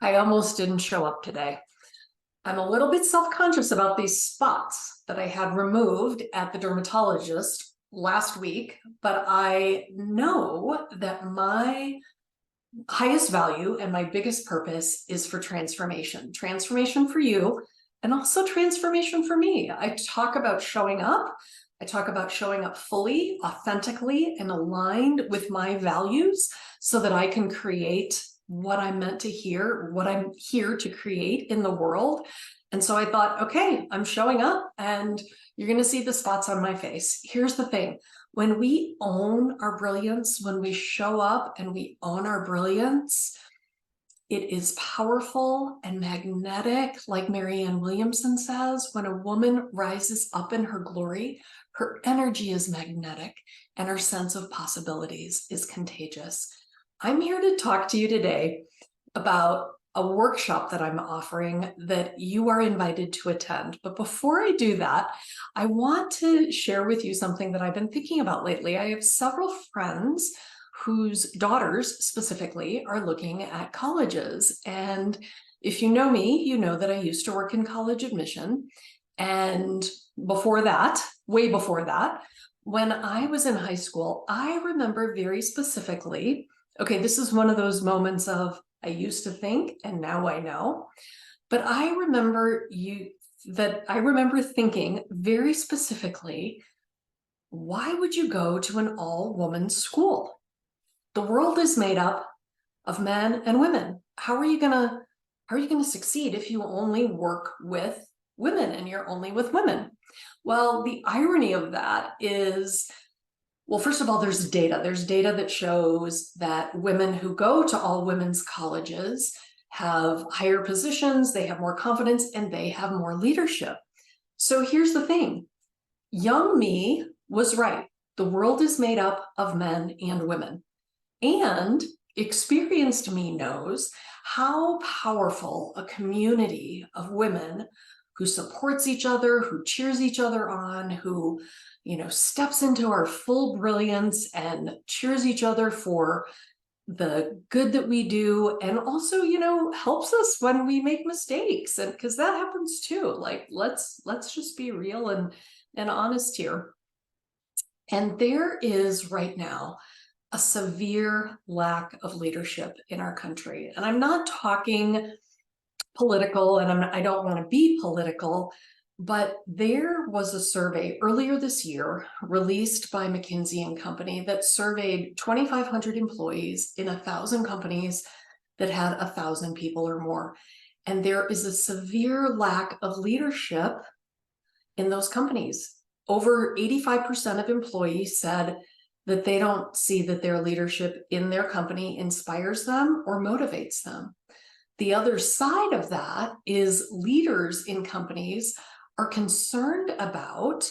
I almost didn't show up today. I'm a little bit self-conscious about these spots that I had removed at the dermatologist last week, but I know that my highest value and my biggest purpose is for transformation. Transformation for you, and also transformation for me. I talk about showing up. I talk about showing up fully, authentically, and aligned with my values so that I can create what I'm meant to hear, what I'm here to create in the world. And so I thought, okay, I'm showing up and you're going to see the spots on my face. Here's the thing. When we own our brilliance, when we show up and we own our brilliance, it is powerful and magnetic. Like Marianne Williamson says, when a woman rises up in her glory, her energy is magnetic and her sense of possibilities is contagious. I'm here to talk to you today about a workshop that I'm offering that you are invited to attend. But before I do that, I want to share with you something that I've been thinking about lately. I have several friends whose daughters specifically are looking at colleges. And if you know me, you know that I used to work in college admission. And before that, way before that, when I was in high school, I remember very specifically, okay, this is one of those moments of I used to think and now I know, but I remember thinking very specifically, why would you go to an all-woman school? The world is made up of men and women. How are you gonna succeed if you only work with women and you're only with women? Well, the irony of that is, well, first of all, there's data. There's data that shows that women who go to all women's colleges have higher positions, they have more confidence, and they have more leadership. So here's the thing. Young me was right. The world is made up of men and women. And experienced me knows how powerful a community of women who supports each other, who cheers each other on, who steps into our full brilliance and cheers each other for the good that we do, and also, helps us when we make mistakes, and because that happens too. Like, let's just be real and honest here. And there is right now a severe lack of leadership in our country. And I'm not talking political, and I don't want to be political, but there was a survey earlier this year released by McKinsey & Company that surveyed 2,500 employees in 1,000 companies that had 1,000 people or more. And there is a severe lack of leadership in those companies. Over 85% of employees said that they don't see that their leadership in their company inspires them or motivates them. The other side of that is leaders in companies are concerned about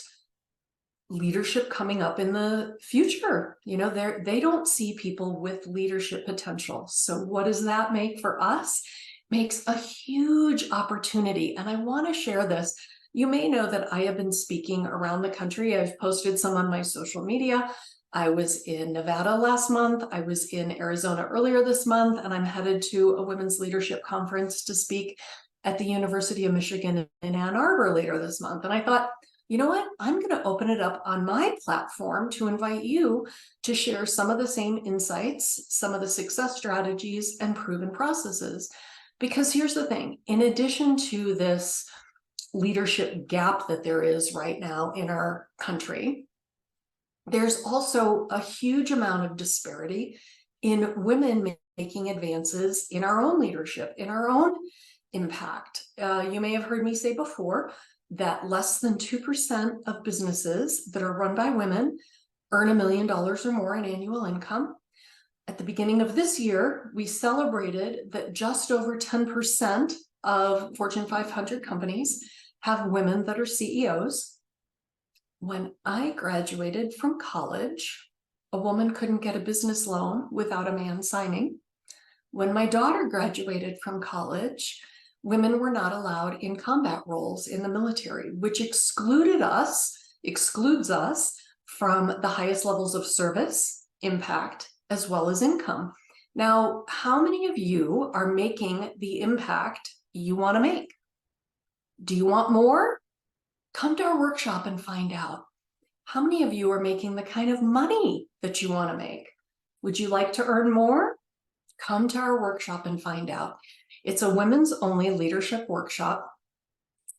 leadership coming up in the future. They don't see people with leadership potential. So what does that make for us? Makes a huge opportunity. And I want to share this. You may know that I have been speaking around the country. I've posted some on my social media. I was in Nevada last month. I was in Arizona earlier this month, and I'm headed to a women's leadership conference to speak at the University of Michigan in Ann Arbor later this month. And I thought, you know what? I'm going to open it up on my platform to invite you to share some of the same insights, some of the success strategies and proven processes. Because here's the thing, in addition to this leadership gap that there is right now in our country, there's also a huge amount of disparity in women making advances in our own leadership, in our own impact. You may have heard me say before that less than 2% of businesses that are run by women earn $1 million or more in annual income. At the beginning of this year, we celebrated that just over 10% of Fortune 500 companies have women that are CEOs. When I graduated from college, a woman couldn't get a business loan without a man signing. When my daughter graduated from college, women were not allowed in combat roles in the military, which excludes us from the highest levels of service, impact, as well as income. Now, how many of you are making the impact you want to make? Do you want more? Come to our workshop and find out. How many of you are making the kind of money that you want to make? Would you like to earn more? Come to our workshop and find out. It's a women's only leadership workshop.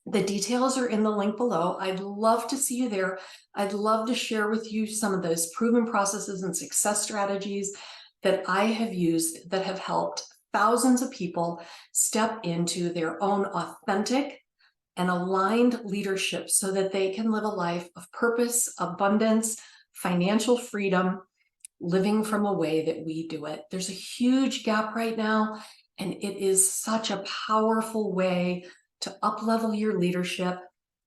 The details are in the link below. I'd love to see you there. I'd love to share with you some of those proven processes and success strategies that I have used that have helped thousands of people step into their own authentic and aligned leadership so that they can live a life of purpose, abundance, financial freedom, living from a way that we do it. There's a huge gap right now, and it is such a powerful way to up-level your leadership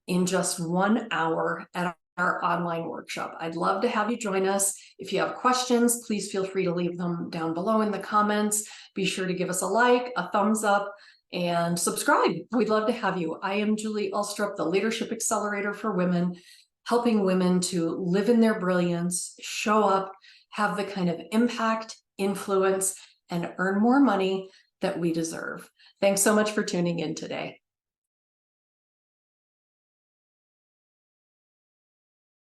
in just 1 hour at our online workshop. I'd love to have you join us. If you have questions, please feel free to leave them down below in the comments. Be sure to give us a like, a thumbs up, and subscribe. We'd love to have you. I am Julie Ulstrup, the Leadership Accelerator for Women, helping women to live in their brilliance, show up, have the kind of impact, influence, and earn more money that we deserve. Thanks so much for tuning in today.